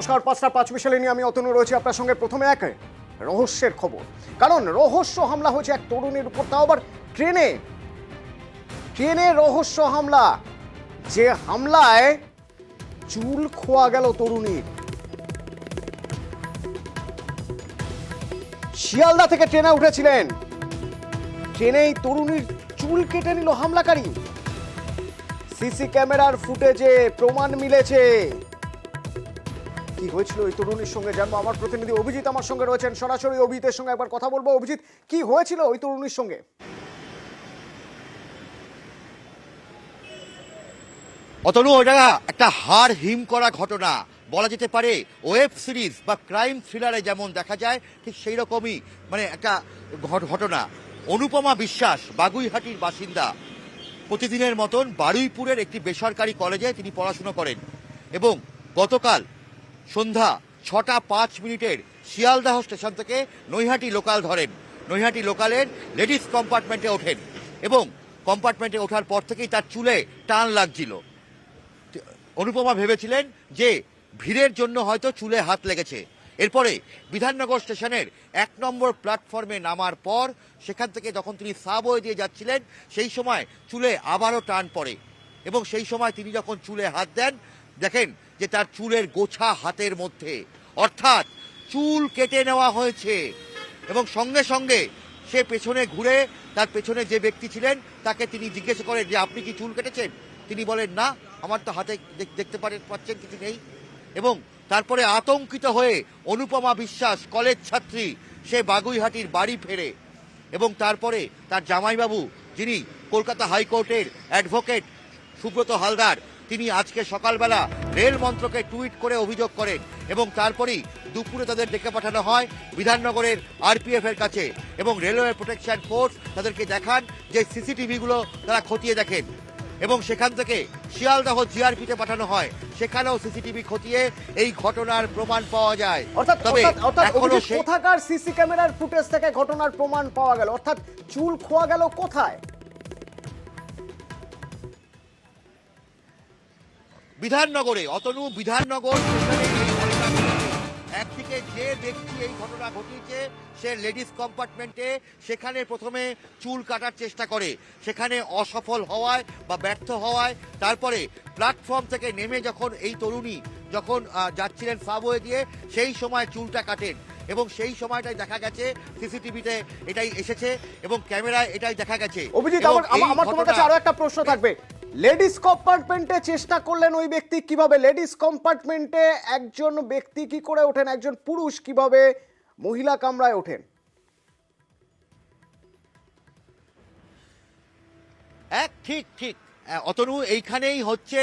নমস্কার, 5:05 নিয়ে আমি অতনু রয়েছি আপনার সঙ্গে। প্রথমে এক রহস্যের খবর, কারণ রহস্য হামলা হয়েছে এক তরুণীর উপর, তাও আবার ট্রেনে। রহস্য হামলা, যে হামলায় চুল খোয়া গেল তরুণীর। শিয়ালদা থেকে ট্রেনে উঠেছিলেন, ট্রেনেই তরুণীর চুল কেটে নিল হামলাকারী। সিসি ক্যামেরার ফুটেজে প্রমাণ মিলেছে। কি হয়েছিল ওই তরুণীর সঙ্গে জানবো। আমার প্রতিনিধি অভিজিৎ আমার সঙ্গে রয়েছেন, সরাসরি অভিজিতের সঙ্গে একবার কথা বলবো। অভিজিৎ, কি হয়েছিল ওই তরুণীর সঙ্গে? অতনু, ওটা একটা হাড় হিম করা ঘটনা বলা যেতে পারে। ওয়েব সিরিজ বা ক্রাইম থ্রিলারে যেমন দেখা যায়, ঠিক সেই রকমই একটা ঘটনা। অনুপমা বিশ্বাস বাগুইহাটির বাসিন্দা। প্রতিদিনের মতন বারুইপুরের একটি বেসরকারি কলেজে তিনি পড়াশুনো করেন এবং গতকাল সন্ধ্যা 6:05 শিয়ালদাহ স্টেশন থেকে নৈহাটি লোকাল ধরেন। নৈহাটি লোকালের লেডিস কম্পার্টমেন্টে ওঠেন এবং কম্পার্টমেন্টে ওঠার পর থেকেই তার চুলে টান লাগছিল। অনুপমা ভেবেছিলেন যে ভিড়ের জন্য হয়তো চুলে হাত লেগেছে। এরপরে বিধাননগর স্টেশনের 1 নম্বর প্ল্যাটফর্মে নামার পর সেখান থেকে যখন তিনি সাবওয়ে দিয়ে যাচ্ছিলেন, সেই সময় চুলে আবারও টান পড়ে এবং সেই সময় তিনি যখন চুলে হাত দেন, দেখেন যে তার চুলের গোছা হাতের মধ্যে, অর্থাৎ চুল কেটে নেওয়া হয়েছে। এবং সঙ্গে সঙ্গে সে পেছনে ঘুরে তার পেছনে যে ব্যক্তি ছিলেন তাকে তিনি জিজ্ঞেস করেন যে আপনি কি চুল কেটেছেন? তিনি বলেন না, আমার তো হাতে দেখতে পাচ্ছেন কিছু নেই। এবং তারপরে আতঙ্কিত হয়ে অনুপমা বিশ্বাস, কলেজ ছাত্রী, সে বাগুইহাটির বাড়ি ফেরে এবং তারপরে তার জামাইবাবু, যিনি কলকাতা হাইকোর্টের অ্যাডভোকেট সুব্রত হালদার, তিনি আজকে সকালবেলা রেল মন্ত্রকে টুইট করে অভিযোগ করেন এবং তারপরেই দুপুরে তাদের ডেকে পাঠানো হয় বিধাননগরের আরপিএফ এর কাছে এবং রেলওয়ে প্রোটেকশন ফোর্স তাদেরকে দেখান যে সিসিটিভিগুলো তারা খতিয়ে দেখেন এবং সেখান থেকে শিয়ালদহ জিআরপিতে পাঠানো হয়। সেখানেও সিসিটিভি খতিয়ে এই ঘটনার প্রমাণ পাওয়া যায়। তবে কোথাকার সিসি ক্যামেরার ফুটেজ থেকে ঘটনার প্রমাণ পাওয়া গেল? অর্থাৎ চুল খোয়া গেল কোথায়? বিধাননগরে। অতনু, বিধাননগর একদিকে যে ব্যক্তি এই ঘটনা ঘটিয়েছে সে লেডিস কম্পার্টমেন্টে, সেখানে প্রথমে চুল কাটার চেষ্টা করে, সেখানে অসফল হওয়ায় বা ব্যর্থ হওয়ায় তারপরে প্ল্যাটফর্ম থেকে নেমে যখন এই তরুণী যখন যাচ্ছিলেন সাবওয়ে দিয়ে, সেই সময় চুলটা কাটেন এবং সেই সময়টাই দেখা গেছে সিসিটিভিতে এটাই এসেছে এবং ক্যামেরায় এটাই দেখা গেছে। অভিজিৎ, আমার তোমার কাছে আরো একটা প্রশ্ন থাকবে। লেডিস কম্পার্টমেন্টে চেষ্টা করলেন ওই ব্যক্তি কিভাবে? লেডিস কম্পার্টমেন্টে একজন ব্যক্তি কি করে ওঠেন? একজন পুরুষ কিভাবে মহিলা কামরায় ওঠেন? ঠিক অতনু, এইখানেই হচ্ছে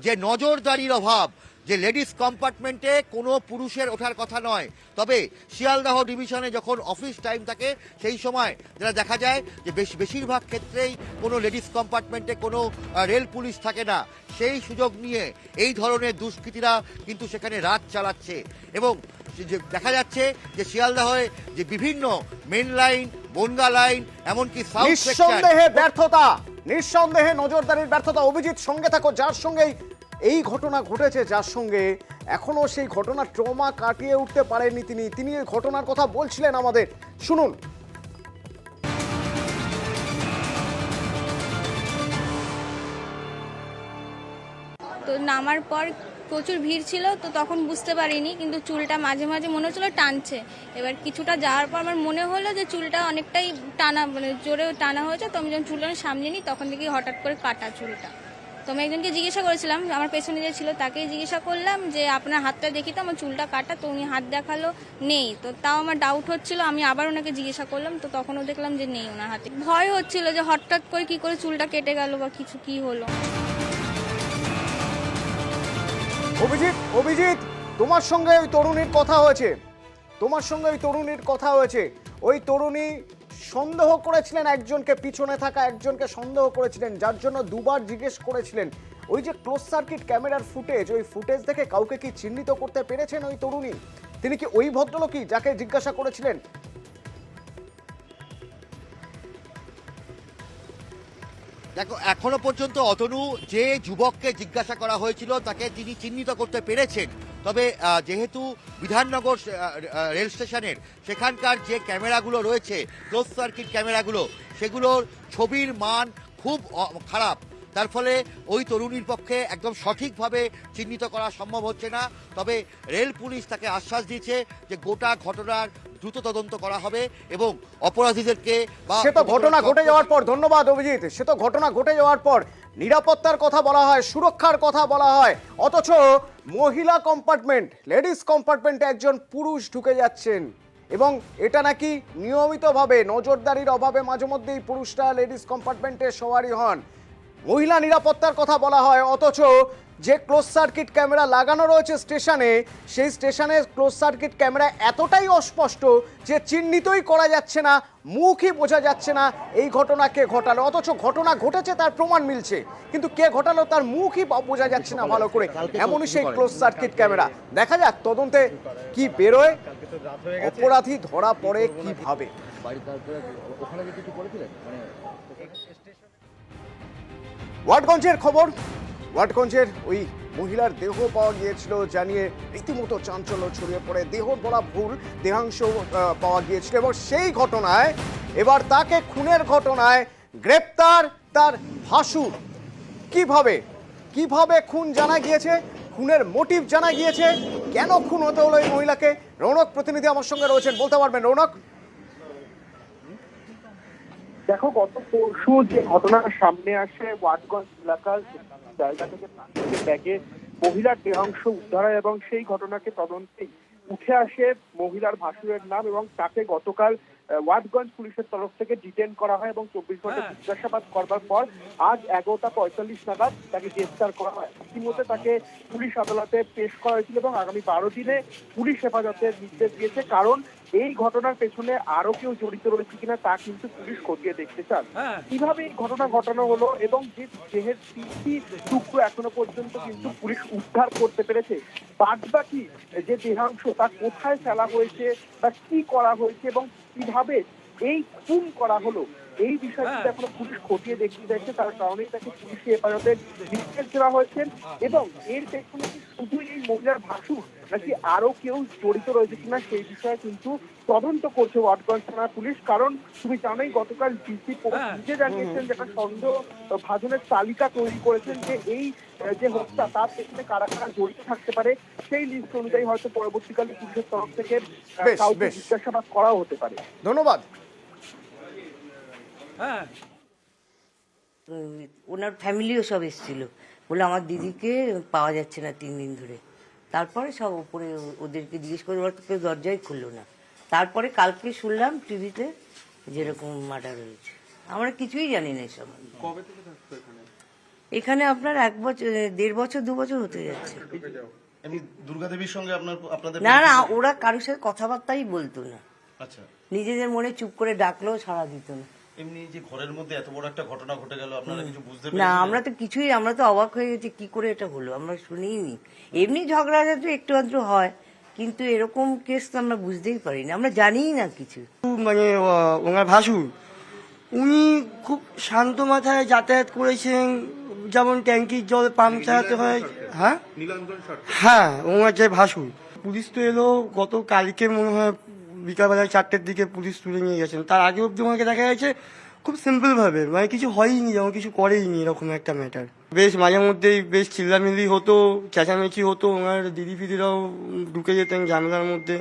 যে নজরদারির অভাব, যে লেডিস কম্পার্টমেন্টে কোনো পুরুষের ওঠার কথা নয়। তবে শিয়ালদাহ ডিভিশনে যখন অফিস টাইম থাকে সেই সময় যেটা দেখা যায় যে বেশিরভাগ ক্ষেত্রেই কোনো লেডিস কম্পার্টমেন্টে কোনো রেল পুলিশ থাকে না। সেই সুযোগ নিয়ে এই ধরনের দুষ্কৃতীরা কিন্তু সেখানে রাত চালাচ্ছে এবং দেখা যাচ্ছে যে শিয়ালদাহে যে বিভিন্ন মেন লাইন, বনগা লাইন, এমনকি নিঃসন্দেহে ব্যর্থতা, নিঃসন্দেহে নজরদারির ব্যর্থতা। অভিজিৎ, সঙ্গে থাকো। যার সঙ্গে এই ঘটনা ঘটেছে, যার সঙ্গে এখনো সেই ঘটনা ট্রমা কাটিয়ে উঠতে পারেননি তিনি এই ঘটনার কথা বলছিলেন আমাদের, শুনুন। তো নামার পর প্রচুর ভিড় ছিল, তো তখন বুঝতে পারিনি, কিন্তু চুলটা মাঝে মাঝে মনে হচ্ছিল টানছে। এবার কিছুটা যাওয়ার পর আমার মনে হলো যে চুলটা অনেকটাই টানা, জোরে টানা হয়েছে। তো আমি যখন চুলটা সামনে নিই তখন দেখি হঠাৎ করে কাটা চুলটা। তো আমি একজনকে জিজ্ঞাসা করেছিলাম, আমার পেছনে যে ছিল তাকেই জিজ্ঞাসা করলাম যে আপনার হাতটা দেখি তো আমার চুলটা কাটা। তো উনি হাত দেখালো, নেই। তো তাও আমার ডাউট হচ্ছিল, আমি আবার ওনাকে জিজ্ঞাসা করলাম, তো তখনও দেখলাম যে নেই ওনার হাতে। ভয় হচ্ছিল যে হঠাৎ করে কি করে চুলটা কেটে গেল বা কিছু কি হলো। অভিজিৎ, তোমার সঙ্গে ওই তরুণীর কথা হয়েছে। ওই তরুণী সন্দেহ করেছিলেন একজনকে, পিছনে থাকা একজনকে সন্দেহ করেছিলেন, যার জন্য দুবার জিজ্ঞেস করেছিলেন। ওই যে ক্লোজ সার্কিট ক্যামেরার ফুটেজ, ওই ফুটেজ দেখে কাউকে কি চিহ্নিত করতে পেরেছেন ওই তরুণী? তিনি কি ওই ভদ্রলোকই যাকে জিজ্ঞাসা করেছিলেন? দেখো এখনো পর্যন্ত অতনু যে যুবককে জিজ্ঞাসা করা হয়েছিল তাকে তিনি চিহ্নিত করতে পেরেছেন, তবে যেহেতু বিধাননগর রেল স্টেশনের সেখানকার যে ক্যামেরাগুলো রয়েছে, ক্লোজ সার্কিট ক্যামেরাগুলো, সেগুলোর ছবির মান খুব খারাপ, তার ফলে ওই তরুণীর পক্ষে একদম সঠিকভাবে চিহ্নিত করা সম্ভব হচ্ছে না। তবে রেল পুলিশ তাকে আশ্বাস দিয়েছে যে গোটা ঘটনার দ্রুত তদন্ত করা হবে এবং অপরাধীদেরকে সে তো ঘটনা ঘটে যাওয়ার পর, ধন্যবাদ অভিজিৎ, সে তো ঘটনা ঘটে যাওয়ার পর নিরাপত্তার কথা বলা হয়, সুরক্ষার কথা বলা হয়, অথচ মহিলা কম্পার্টমেন্ট, লেডিস কম্পার্টমেন্টে একজন পুরুষ ঢুকে যাচ্ছেন এবং এটা নাকি নিয়মিতভাবে নজরদারির অভাবে মাঝে মধ্যেই পুরুষরা লেডিস কম্পার্টমেন্টে সওয়ারি হন। মহিলা নিরাপত্তার কথা বলা হয়, অথচ যে ক্লোজ সার্কিট ক্যামেরা লাগানো রয়েছে স্টেশনে, সেই স্টেশনে ক্লোজ সার্কিট ক্যামেরা এতটাই অস্পষ্ট যে চিহ্নিতই করা যাচ্ছে না, মুখই বোঝা যাচ্ছে না এই ঘটনা কে ঘটালো, অথচ ঘটনা ঘটেছে তার প্রমাণ মিলছে, কিন্তু কে ঘটালো তার মুখই বোঝা যাচ্ছে না ভালো করে। এমনই সেই ক্লোজ সার্কিট ক্যামেরা। দেখা যাক তদন্তে কি বেরোয়, অপরাধী ধরা পড়ে কিভাবে। ওয়াটগঞ্জের খবর, ওয়াটগঞ্জের ওই মহিলার দেহ পাওয়া গিয়েছিল জানিয়ে রীতিমতো চাঞ্চল্য ছড়িয়ে পড়ে, দেহ বলা ভুল, দেহাংশ পাওয়া গিয়েছিল এবং সেই ঘটনায় এবার তাকে খুনের ঘটনায় গ্রেপ্তার তার ভাসুর। কিভাবে খুন জানা গিয়েছে, খুনের মোটিভ জানা গিয়েছে, কেন খুন হতে হলো এই মহিলাকে, রৌনক প্রতিনিধি আমার সঙ্গে রয়েছেন, বলতে পারবেন রৌনক? দেখো, গত পরশু যে ঘটনা সামনে আসে, ওয়াটগঞ্জ এলাকার জায়গা থেকে ব্যাগে মহিলার দেহাংশ উদ্ধার হয় এবং সেই ঘটনাকে তদন্তে উঠে আসে মহিলার ভাসুরের নাম এবং তাকে গতকাল ওয়াটগঞ্জ পুলিশের তরফ থেকে ডিটেইন করা হয় এবং 24 ঘন্টা জিজ্ঞাসাবাদ করবার পর আজ 11:45 নাগাদ তাকে গ্রেফতার করা হয়। ইতিমধ্যে তাকে পুলিশ আদালতে পেশ করা হয়েছিল এবং আগামী 12 দিনে পুলিশ হেফাজতের নির্দেশ দিয়েছে, কারণ এই ঘটনার পেছনে আরো কেউ জড়িত রয়েছে কিনা তা কিন্তু পুলিশ খতিয়ে দেখতে চান। কিভাবে এই ঘটনা ঘটানো হলো এবং যে দেহের 3টি টুকরো এখনো পর্যন্ত কিন্তু পুলিশ উদ্ধার করতে পেরেছে, বাদ বাকি যে দেহাংশ তা কোথায় ফেলা হয়েছে বা কি করা হয়েছে এবং কিভাবে এই খুন করা হলো, এই বিষয়টি এখনো পুলিশ খতিয়ে দেখতে চাইছে, তার কারণেই তাকে পুলিশি হেফাজতের নির্দেশ দেওয়া হয়েছে। এবং এর পেছনে কি শুধু এই মহিলার ভাসুর নাকি আরো কেউ জড়িত রয়েছে কিনা সেই বিষয়ে কিন্তু তদন্ত করছে ওয়াটগঞ্জ থানা পুলিশ, কারণ তুমি জানোই গতকাল ডিসি নিজে জানিয়েছেন যে একটা সন্দেহ ভাজনের তালিকা তৈরি করেছেন যে এই যে হত্যা তার পেছনে কারা কারা জড়িত থাকতে পারে, সেই লিস্ট অনুযায়ী হয়তো পরবর্তীকালে পুলিশের তরফ থেকে কাউকে জিজ্ঞাসাবাদ করা হতে পারে। ধন্যবাদ। ওনার ফ্যামিলিও সব এসেছিল, বলে আমার দিদিকে পাওয়া যাচ্ছে না 3 দিন ধরে। তারপরে সব উপরে ওদেরকে জিজ্ঞেস করে, ওরা তো কেউ দরজাই খুললো না। তারপরে কালকে শুনলাম টিভিতে যেরকম মার্ডার হয়েছে, আমরা কিছুই জানি না এসব। এখানে আপনার 1 বছর, 1.5 বছর 2 বছর হতে যাচ্ছে। দুর্গাদেবীর সঙ্গে আপনাদের না, ওরা কারোর সাথে কথাবার্তাই বলতো না। আচ্ছা, নিজেদের মনে চুপ করে ডাকলেও সাড়া দিত না। এমনি যে ঘরের মধ্যে এত বড় একটা ঘটনা ঘটে গেল, আপনারা কিছু বুঝতে না, পেরেছেন? আমরা তো অবাক হয়ে গেছি, কি করে এটা হলো, আমরা শুনিনি। এমনি ঝগড়া তো একটু আধটু হয়, কিন্তু এরকম কেস তো আমরা বুঝতেই পারিনি, আমরা জানিই না কিছু। মানে ওনার ভাসুর উনি খুব শান্ত মাথায় যাতায়াত করেছেন, যেমন ট্যাঙ্কির জল পাম্প চালাতে হয়। হ্যাঁ, ওনার যে ভাসুর, পুলিশ তো এলো গত কালকে মনে হয় বিকালবেলা 4টের দিকে পুলিশ তুলে নিয়ে গেছেন। তার আগে অব্দি আমাকে দেখা গেছে খুব সিম্পল ভাবে, মানে কিছু হয়নি, যেমন কিছু করেইনি এরকম একটা ম্যাটার। বেশ মাঝে মধ্যেই বেশ চিল্লামিল্লি হতো, চেঁচামেচি হতো, ওনার দিদি ফিদিরাও ঢুকে যেতেন জানলার মধ্যে।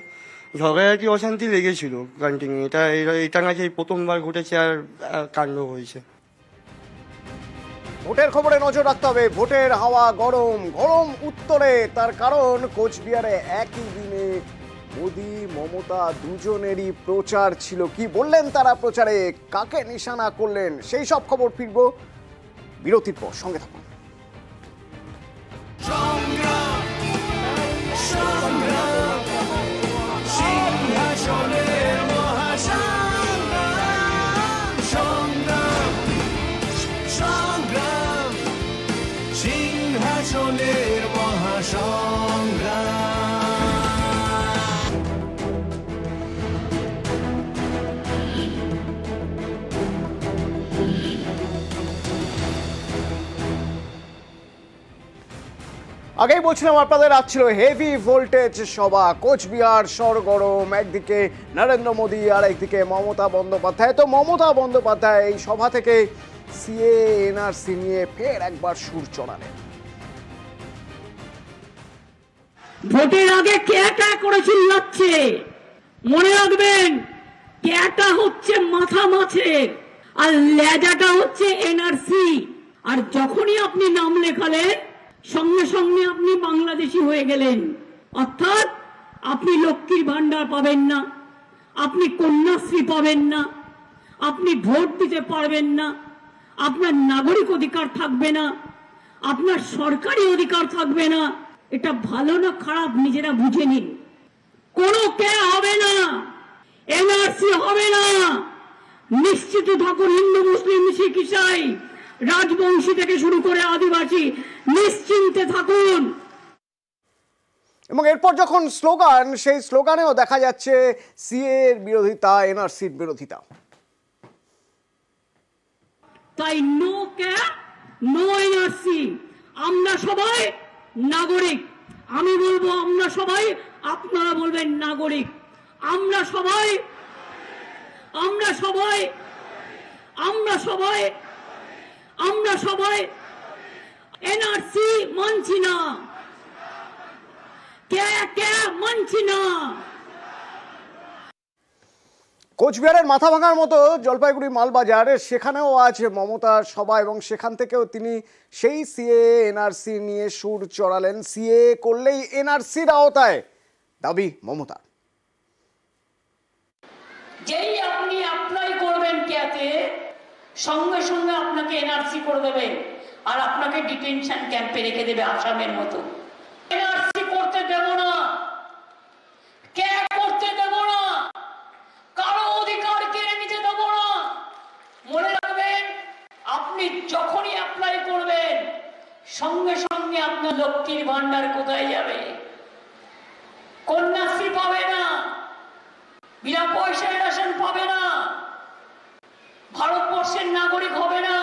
ঝগড়াঝাটি অশান্তি লেগেছিল কন্টিনিউ। এটা নাকি এই প্রথমবার ঘটেছে আর কাণ্ড হয়েছে। ভোটের খবরে নজর রাখতে হবে। ভোটের হাওয়া গরম গরম উত্তরে, তার কারণ কোচবিহারে একই দিনে মোদি মমতা দুজনেরই প্রচার ছিল। কি বললেন তারা প্রচারে, কাকে নিশানা করলেন, সেই সব খবর ফিরবো বিরতির পর, সঙ্গে থাকুন। সিংহাসনের মহাসংগ্রাম। আগেই বলছিলাম আপনাদের আজ ছিল হেভি ভোল্টেজ সভা, কোচবিহার সরগরম, একদিকে নরেন্দ্র মোদী আর একদিকে মমতা বন্দ্যোপাধ্যায়। তো মমতা বন্দ্যোপাধ্যায় এই সভা থেকে সিএ এনআরসি নিয়ে ফের একবার সুর চড়ালেন। ভোটের আগে ক্যাটা করে চিল্লাচ্ছে, মনে রাখবেন ক্যাটা হচ্ছে মাথা মাছের আর লেজাটা হচ্ছে এনআরসি। আর যখনই আপনি নাম লেখালেন সঙ্গে সঙ্গে আপনি বাংলাদেশি হয়ে গেলেন, অর্থাৎ আপনি লক্ষ্মীর ভান্ডার পাবেন না, আপনি কন্যাশ্রী পাবেন না, আপনি ভোট দিতে পারবেন না, আপনার নাগরিক অধিকার থাকবে না, আপনার সরকারি অধিকার থাকবে না। এটা ভালো না খারাপ নিজেরা বুঝে নিন। কোনো কে হবে না, এনআরসি হবে না, নিশ্চিত থাকুন। হিন্দু মুসলিম শিখ ইসাই রাজবংশী থেকে শুরু করে আদিবাসী নিশ্চিন্তে থাকুন। এবং এরপর যখন স্লোগান, সেই স্লোগানেও দেখা যাচ্ছে সিএ এর বিরোধিতা, এনআরসির বিরোধিতা। তাই নো ক্যাপ নো এনআরসি। আমরা সবাই নাগরিক, আমি বলবো আমরা সবাই, আপনারা বলবেন নাগরিক। আমরা সবাই আমরা সবাই আমরা সবাই আমরা সবাই এনআরসি মানছি না, কে মানছি না। কোচবিহারের মাথা ভাঙার মতো জলপাইগুড়ি মালবাজার, সেখানেও আজ মমতার সভা এবং সেখান থেকেও তিনি সেই সিএ এনআরসি নিয়ে সুর চড়ালেন। সিএ করলেই এনআরসির আওতায়, দাবি মমতার। যেই আপনি অ্যাপ্লাই করবেন ক্যাতে, সঙ্গে সঙ্গে আপনাকে এনআরসি করে দেবে আর আপনাকে ডিটেনশন ক্যাম্পে রেখে দেবে আসামের মতো। এনআরসি করতে দেব না, কে করতে দেব না, কারো অধিকার কেড়ে নিতে দেব না। মনে রাখবেন, আপনি যখনই অ্যাপ্লাই করবেন সঙ্গে সঙ্গে আপনার লক্ষ্মীর ভান্ডার কোথায় যাবে, কন্যাশ্রী পাবে না, বিনা পয়সায় রেশন পাবে না, ভারতবর্ষের নাগরিক হবে না,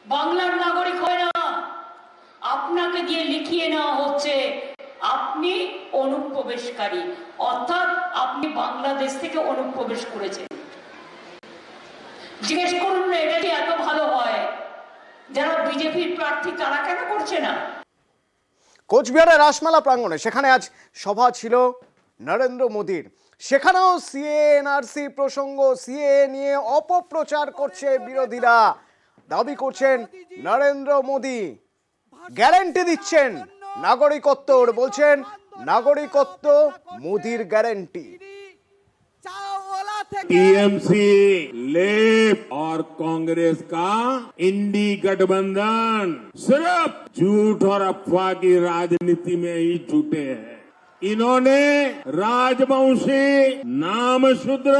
বাংলার নাগরিক হয় না। আপনাকে দিয়ে লিখিয়ে নেওয়া হচ্ছে আপনি অনুপ্রবেশকারী, অর্থাৎ আপনি বাংলাদেশ থেকে অনুপ্রবেশ করেছেন। জিজ্ঞেস করুন না, এটা কি এত ভালো হয়? যারা বিজেপির প্রার্থী তারা কেন করছে না? কোচবিহারের রাসমেলা প্রাঙ্গণে, সেখানে আজ সভা ছিল নরেন্দ্র মোদীর। সেখানেও সিএ এনআরসি প্রসঙ্গ, সিএ নিয়ে অপপ্রচার করছে বিরোধীরা। দাবি করছেন নরেন্দ্র মোদী গ্যারান্টি দিচ্ছেন নাগরিকত্বর, বলছেন নাগরিকত্ব মোদীর গ্যারান্টি। टीएमसी, लेफ्ट और कांग्रेस का इंडी गठबंधन सिर्फ झूठ और अफवाह की राजनीति में ही जुटे हैं। इन्होंने राजवंशी, नामशूद्र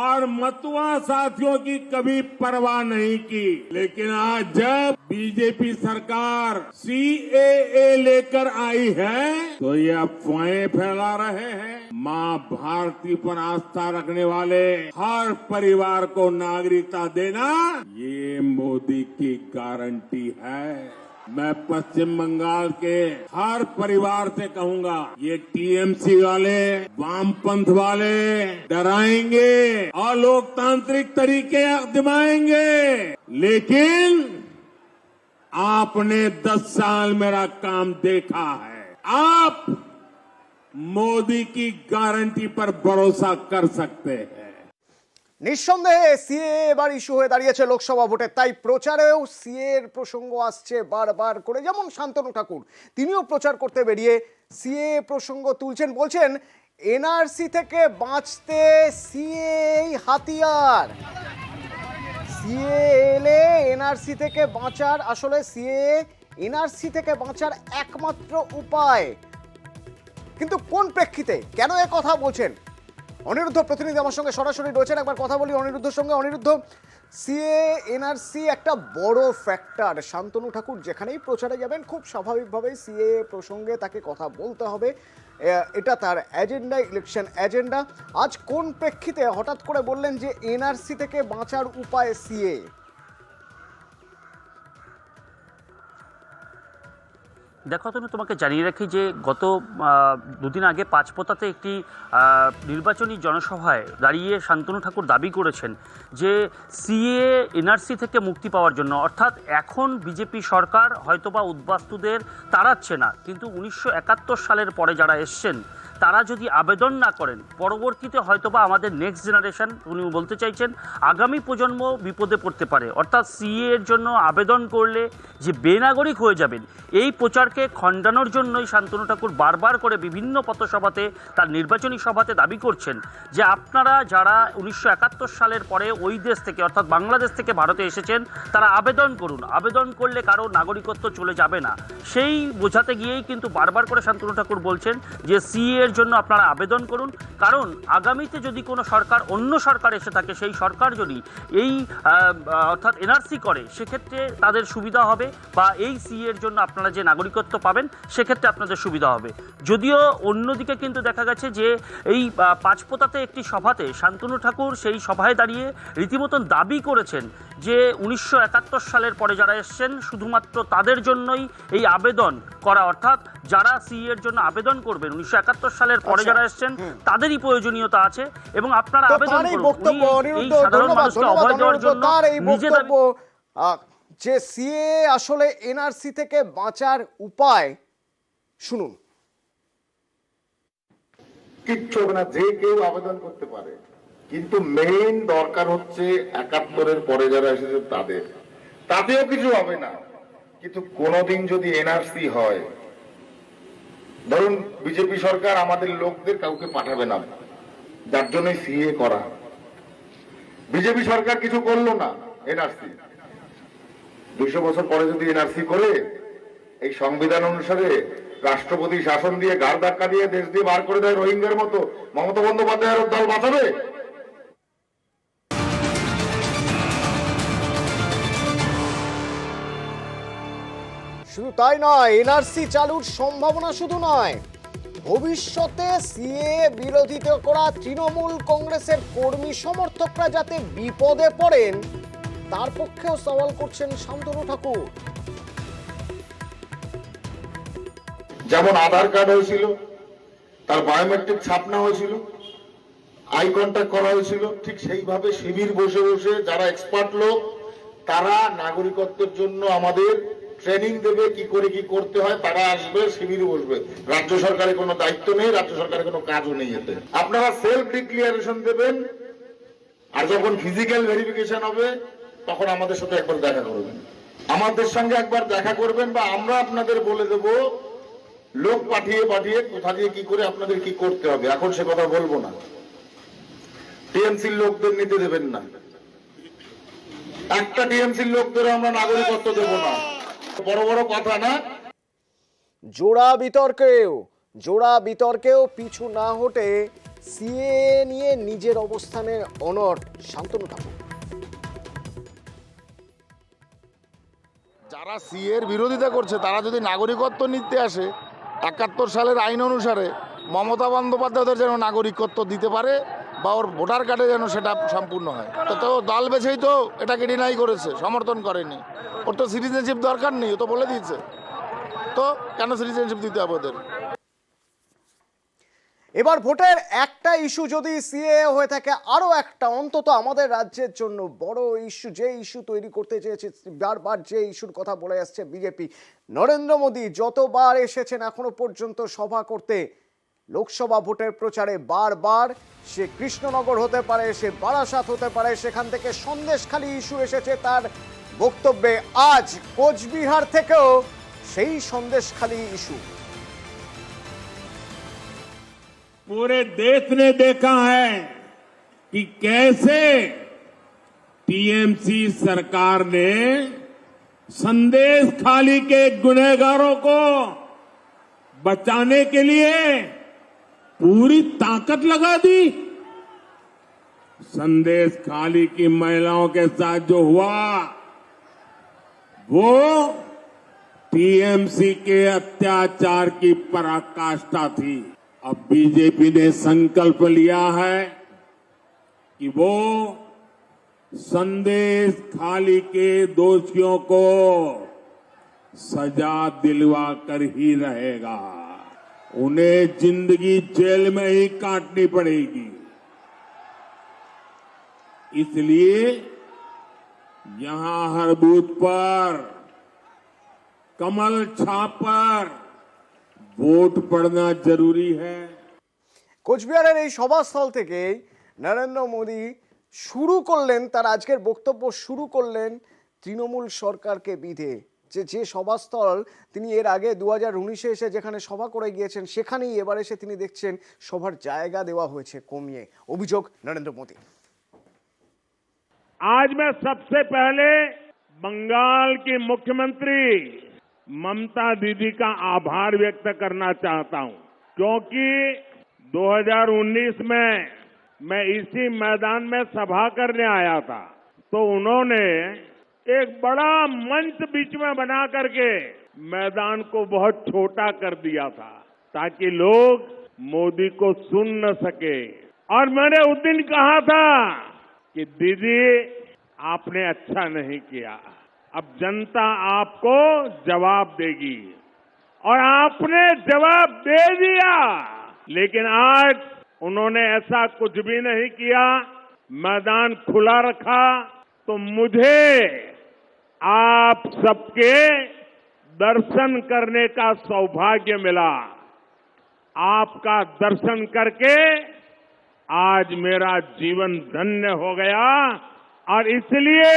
और मतुआ साथियों की कभी परवाह नहीं की, लेकिन आज जब बीजेपी सरकार सीएए लेकर आई है तो ये अफवाहें फैला रहे हैं। मां भारती पर आस्था रखने वाले हर परिवार को नागरिकता देना ये मोदी की गारंटी है। मैं पश्चिम बंगाल के हर परिवार से कहूंगा, ये टीएमसी वाले, वामपंथ वाले डराएंगे और लोकतांत्रिक तरीके आजमाएंगे, लेकिन आपने 10 साल मेरा काम देखा है। आप मोदी की गारंटी पर भरोसा कर सकते हैं। নিঃসন্দেহে সিএ এবার ইস্যু হয়ে দাঁড়িয়েছে লোকসভা ভোটে, তাই প্রচারেও সিএ এর প্রসঙ্গ আসছে বারবার করে। যেমন শান্তনু ঠাকুর, তিনিও প্রচার করতে বেরিয়ে সিএ প্রসঙ্গ তুলছেন, বলছেন এনআরসি থেকে বাঁচতে সিএ হাতিয়ার। সিএ এলে এনআরসি থেকে বাঁচার, আসলে সিএ এনআরসি থেকে বাঁচার একমাত্র উপায়। কিন্তু কোন প্রেক্ষিতে, কেন এ কথা বলছেন? অনিরুদ্ধ প্রতিনিধি আমার সঙ্গে সরাসরি রয়েছেন, একবার কথা বলি অনিরুদ্ধর সঙ্গে। অনিরুদ্ধ, সিএ এনআরসি একটা বড় ফ্যাক্টর। শান্তনু ঠাকুর যেখানেই প্রচারে যাবেন খুব স্বাভাবিকভাবেই সিএ প্রসঙ্গে তাকে কথা বলতে হবে, এটা তার এজেন্ডা, ইলেকশন এজেন্ডা। আজ কোন প্রেক্ষিতে হঠাৎ করে বললেন যে এনআরসি থেকে বাঁচার উপায় সিএ? দেখো তুমি, তোমাকে জানিয়ে রাখি যে গত দুদিন আগে পাঁচপোতাতে একটি নির্বাচনী জনসভায় দাঁড়িয়ে শান্তনু ঠাকুর দাবি করেছেন যে সিএ এনআরসি থেকে মুক্তি পাওয়ার জন্য, অর্থাৎ এখন বিজেপি সরকার হয়তোবা উদ্বাস্তুদের তাড়াচ্ছে না, কিন্তু 1971 সালের পরে যারা এসছেন তারা যদি আবেদন না করেন পরবর্তীতে হয়তোবা আমাদের নেক্সট জেনারেশন, উনি বলতে চাইছেন আগামী প্রজন্ম বিপদে পড়তে পারে। অর্থাৎ সিএ এর জন্য আবেদন করলে যে বেনাগরিক হয়ে যাবেন, এই প্রচারকে খণ্ডানোর জন্যই শান্তনু ঠাকুর বারবার করে বিভিন্ন পথসভাতে, তার নির্বাচনী সভাতে দাবি করছেন যে আপনারা যারা 1971 সালের পরে ওই দেশ থেকে অর্থাৎ বাংলাদেশ থেকে ভারতে এসেছেন তারা আবেদন করুন, আবেদন করলে কারো নাগরিকত্ব চলে যাবে না। সেই বোঝাতে গিয়েই কিন্তু বারবার করে শান্তনু ঠাকুর বলছেন যে সিএ এর জন্য আপনারা আবেদন করুন, কারণ আগামীতে যদি কোনো সরকার, অন্য সরকার এসে থাকে, সেই সরকার যদি এই অর্থাৎ এনআরসি করে সেক্ষেত্রে তাদের সুবিধা হবে, বা এই সিএ এর জন্য আপনারা যে নাগরিকত্ব পাবেন সেক্ষেত্রে আপনাদের সুবিধা হবে। যদিও অন্যদিকে কিন্তু দেখা গেছে যে এই পাঁচপোতাতে একটি সভাতে শান্তনু ঠাকুর সেই সভায় দাঁড়িয়ে রীতিমতন দাবি করেছেন যে 1971 সালের পরে যারা এসছেন শুধুমাত্র তাদের জন্যই এই আবেদন করা, অর্থাৎ যারা সিএ এর জন্য আবেদন করবেন 1971 সালের পরে যারা এসছেন তাদেরই প্রয়োজনীয়তা আছে এবং আপনারা আবেদন করুন। এই সাধারণ মানুষকে অভয় দেওয়ার জন্য নিজে দাবি যে সিএ আসলে এনআরসি থেকে বাঁচার উপায় শুনুন। কিচ্ছু হবে না, যে কেউ আবেদন করতে পারে, কিন্তু মেইন দরকার হচ্ছে 71-এর পরে যারা এসেছে তাদের, তাতেও কিছু হবে না। কিন্তু কোনদিন যদি এনআরসি হয়, ধরুন বিজেপি সরকার আমাদের লোকদের কাউকে পাঠাবে না, যার জন্য সিএ করা, বিজেপি সরকার কিছু করলো না, এনআরসি 200 বছর পরে যদি এনআরসি করে এই সংবিধান অনুসারে রাষ্ট্রপতি শাসন দিয়ে গাড় ধাক্কা দিয়ে দেশ দিয়ে বার করে দেয় রোহিঙ্গার মতো, মমতা বন্দ্যোপাধ্যায়ের দল বাঁচাবে? শুধু তাই নয়, এনআরসি চালুর সম্ভাবনা শুধু নয়, ভবিষ্যতে সিএ বিরোধিতা করা তৃণমূল কংগ্রেসের কর্মী সমর্থকরা যাতে বিপদে পড়েন তার পক্ষেও সওয়াল করছেন শান্তনু ঠাকুর। যেমন আধার কার্ড হয়েছিল, তার বায়োমেট্রিক ছাপনা হয়েছিল, আই কন্ট্যাক্ট করা হয়েছিল, ঠিক সেইভাবে শিবির বসে বসে যারা এক্সপার্ট লোক তারা নাগরিকত্বের জন্য আমাদের ট্রেনিং দেবে, কি করে কি করতে হয়, তারা আসবে, শিবিরে বসবে। রাজ্য সরকারের কোনো দায়িত্ব নেই, রাজ্য সরকারের কোনো কাজও নেই এতে। আপনারা সেলফ ডিক্লিয়ারেশন দেবেন, আর যখন ফিজিক্যাল ভেরিফিকেশন হবে তখন আমাদের সাথে একবার দেখা করবেন, আমাদের সঙ্গে একবার দেখা করবেন, বা আমরা আপনাদের বলে দেব লোক পাঠিয়ে পাঠিয়ে কোথা দিয়ে কি করে আপনাদের কি করতে হবে। এখন সে কথা বলবো না। টিএমসির লোকদের নিতে দেবেন না, একটা টিএমসির লোকদের আমরা নাগরিকত্ব দেব না, বড় বড় কথা না। জোড়া বিতর্কেও পিছু না হটে সিএ নিয়ে নিজের অবস্থানে অনড় শান্তনু ঠাকুর। যারা সিএ এর বিরোধিতা করছে তারা যদি নাগরিকত্ব নিতে আসে 71 সালের আইন অনুসারে, মমতা বন্দ্যোপাধ্যায় ওদের যেন নাগরিকত্ব দিতে পারে, বা ওর ভোটার কার্ডে যেন সেটা সম্পূর্ণ হয়। তো দল বেছেই তো এটাকে ডিনাই করেছে, সমর্থন করেনি। ওর তো সিটিজেনশিপ দরকার নেই, ও তো বলে দিয়েছে, তো কেন সিটিজেনশিপ দিতে হবে ওদের? এবার ভোটের একটা ইস্যু যদি সিএ হয়ে থাকে, আরো একটা অন্তত আমাদের রাজ্যের জন্য বড় ইস্যু, যে ইস্যু তৈরি করতে চেয়েছে, বারবার যে ইস্যুর কথা বলে আসছে বিজেপি। নরেন্দ্র মোদী যতবার এসেছেন এখনো পর্যন্ত সভা করতে, লোকসভা ভোটের প্রচারে বারবার, সে কৃষ্ণনগর হতে পারে, সে বারাসাত হতে পারে, সেখান থেকে সন্দেশখালী ইস্যু এসেছে তার বক্তব্যে। আজ কোচবিহার থেকেও সেই সন্দেশখালী ইস্যু। पूरे देश ने देखा है कि कैसे टीएमसी सरकार ने संदेश खाली के गुनहगारों को बचाने के लिए पूरी ताकत लगा दी। संदेश खाली की महिलाओं के साथ जो हुआ वो टीएमसी के अत्याचार की पराकाष्ठा थी। अब बीजेपी ने संकल्प लिया है कि वो संदेश खाली के दोषियों को सजा दिलवा कर ही रहेगा। उन्हें जिंदगी जेल में ही काटनी पड़ेगी। इसलिए यहां हर बूथ पर कमल छाप पर वोट पड़ना जरूरी है। কোচবিহারের এই সভাস্থল থেকেই নরেন্দ্র মোদী শুরু করলেন তার আজকের বক্তব্য, শুরু করলেন তৃণমূল সরকারকে বিধে। যে সভাস্থল তিনি এর আগে 2019-এ এসে যেখানে সভা করে গিয়েছেন, সেখানেই এবার এসে তিনি দেখছেন সভার জায়গা দেওয়া হয়েছে কমিয়ে। অভিযোগ নরেন্দ্র মোদী। आज मैं सबसे पहले बंगाल की मुख्यमंत्री ममता दीदी का आभार व्यक्त करना चाहता हूं, क्योंकि 2019 में मैं इसी मैदान में सभा करने आया था, तो उन्होंने एक बड़ा मंच बीच में बना करके मैदान को बहुत छोटा कर दिया था, ताकि लोग मोदी को सुन न सके। और मैंने उस दिन कहा था कि दीदी आपने अच्छा नहीं किया, अब जनता आपको जवाब देगी, और आपने जवाब दे दिया। लेकिन आज उन्होंने ऐसा कुछ भी नहीं किया, मैदान खुला रखा। तो मुझे आप सबके दर्शन करने का सौभाग्य मिला। आपका दर्शन करके आज मेरा जीवन धन्य हो गया, और इसलिए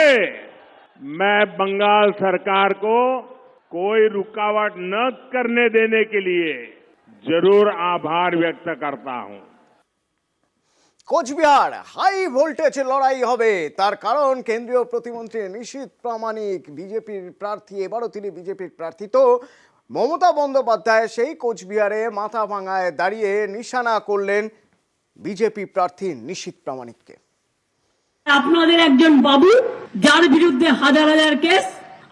मैं बंगाल सरकार को कोई रुकावट न करने देने के लिए जरूर आभार व्यक्त करता हूं। কোচবিহার হাই ভোল্টেজ লড়াই হবে, তার কারণ কেন্দ্রীয় প্রতিমন্ত্রী নিশীথ প্রামাণিক বিজেপির প্রার্থী, এবারও তিনি বিজেপির প্রার্থী। তো মমতা বন্দ্যোপাধ্যায় সেই কোচবিহারে মাথা ভাঙায় দাঁড়িয়ে নিশানা করলেন বিজেপি প্রার্থী নিশীথ প্রামাণিককে। আপনাদের একজন বাবু যার বিরুদ্ধে হাজার হাজার কেস,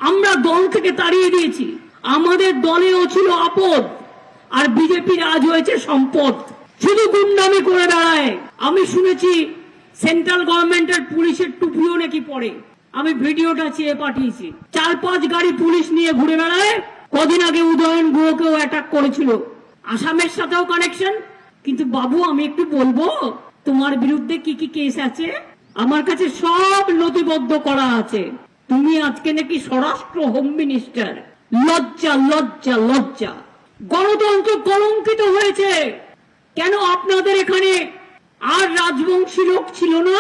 আমরা দল থেকে তাড়িয়ে দিয়েছি। আমাদের দলেও ছিল আপদ, আর বিজেপির আজ হয়েছে সম্পদ। শুধু গুন্ডামি করে দাঁড়ায়। আমি শুনেছি সেন্ট্রাল গভর্নমেন্টের পুলিশের টুপিও নাকি পরে। আমি ভিডিওটা চেয়ে পাঠিয়েছি। 4-5 গাড়ি পুলিশ নিয়ে ঘুরে বেড়ায়। কদিন আগে উদয়ন গুহকেও অ্যাটাক করেছিল। আসামের সাথেও কানেকশন। কিন্তু বাবু, আমি একটু বলবো তোমার বিরুদ্ধে কি কি কেস আছে? আমার কাছে সব নথিবদ্ধ করা আছে। তুমি আজকে নাকি স্বরাষ্ট্র হোম মিনিস্টার। লজ্জা লজ্জা লজ্জা। গণতন্ত্র কলঙ্কিত হয়েছে। কেন আপনাদের এখানে আর রাজবংশী লোক ছিল না?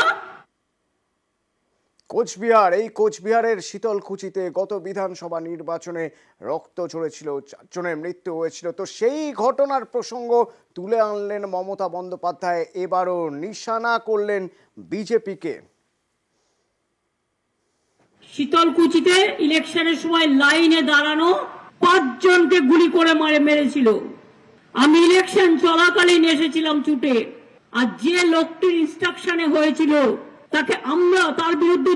কোচবিহার, এই কোচবিহারের শীতলকুচিতে গত বিধানসভা নির্বাচনে রক্ত ঝরেছিল, 4 জনের মৃত্যু হয়েছিল। তো সেই ঘটনার প্রসঙ্গ তুলে আনলেন মমতা বন্দ্যোপাধ্যায়, এবারও নিশানা করলেন বিজেপিকে। শীতলকুচিতে ইলেকশনের সময় লাইনে দাঁড়ানো 5 জনকে গুলি করে মেরেছিল। আমি ইলেকশন চলাকালীন এসেছিলাম ছুটে। আর যে লোকটির ইনস্ট্রাকশনে হয়েছিল তাকে আমরা, তার বিরুদ্ধে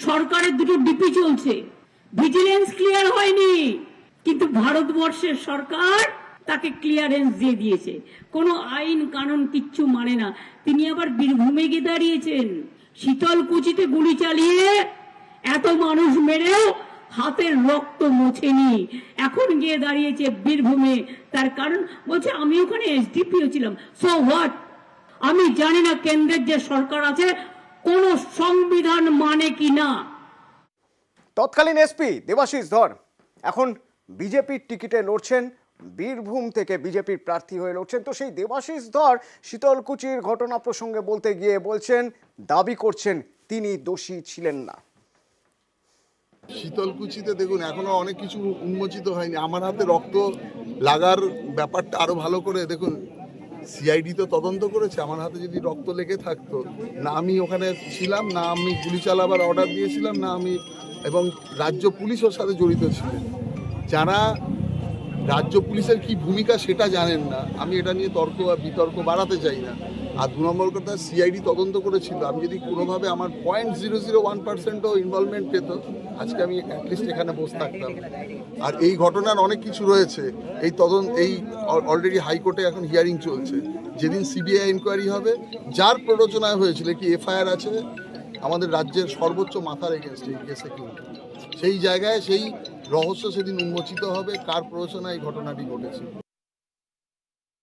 সরকারের 2টো ডিপি চলছে, ভিজিলেন্স ক্লিয়ার হয়নি, কিন্তু ভারতবর্ষের সরকার তাকে ক্লিয়ারেন্স দিয়ে দিয়েছে। কোনো আইন কানুন কিচ্ছু মানে না। তিনি আবার বীরভূমে গিয়ে দাঁড়িয়েছেন। শীতলকুচিতে গুলি চালিয়ে এত মানুষ মেরেও হাতের রক্ত মোছেনি, এখন গিয়ে দাঁড়িয়েছে বীরভূমে। তার কারণ বলছে আমি ওখানে এসডিপিও ছিলাম। So what? আমি জানি না কেন্দ্রের যে সরকার আছে কোন সংবিধান মানে কি না। তৎকালীন এসপি দেবাশিস ধর এখন বিজেপির টিকিটে লড়ছেন, বীরভূম থেকে বিজেপির প্রার্থী হয়ে লড়ছেন। তো সেই দেবাশিস ধর শীতলকুচির ঘটনা প্রসঙ্গে বলতে গিয়ে বলছেন, দাবি করছেন তিনি দোষী ছিলেন না। শীতলকুচিতে দেখুন এখনো অনেক কিছু উন্মোচিত হয়নি। আমার হাতে রক্ত লাগার ব্যাপারটা আরো ভালো করে দেখুন, সিআইডি তো তদন্ত করেছে। আমার হাতে যদি রক্ত লেগে থাকতো, না আমি ওখানে ছিলাম, না আমি গুলি চালাবার অর্ডার দিয়েছিলাম, না আমি, এবং রাজ্য পুলিশ ওর সাথে জড়িত ছিলেন। যারা রাজ্য পুলিশের কি ভূমিকা সেটা জানেন না। আমি এটা নিয়ে তর্ক বা বিতর্ক বাড়াতে চাই না। আর 2 নম্বর কথা, সিআইডি তদন্ত করেছিল। আমি যদি কোনোভাবে আমার 0.001%ও ইনভলভমেন্ট পেত, আজকে আমি অ্যাটলিস্ট এখানে বসে থাকতাম। আর এই ঘটনার অনেক কিছু রয়েছে। এই অলরেডি হাইকোর্টে এখন হিয়ারিং চলছে। যেদিন সিবিআই ইনকোয়ারি হবে, যার প্ররোচনায় হয়েছিল, কি এফআইআর আছে আমাদের রাজ্যের সর্বোচ্চ মাথার এগেনস্ট এই কেসে, কিন্তু সেই জায়গায় সেই রহস্য সেদিন উন্মোচিত হবে কার প্ররোচনায় এই ঘটনাটি ঘটেছে।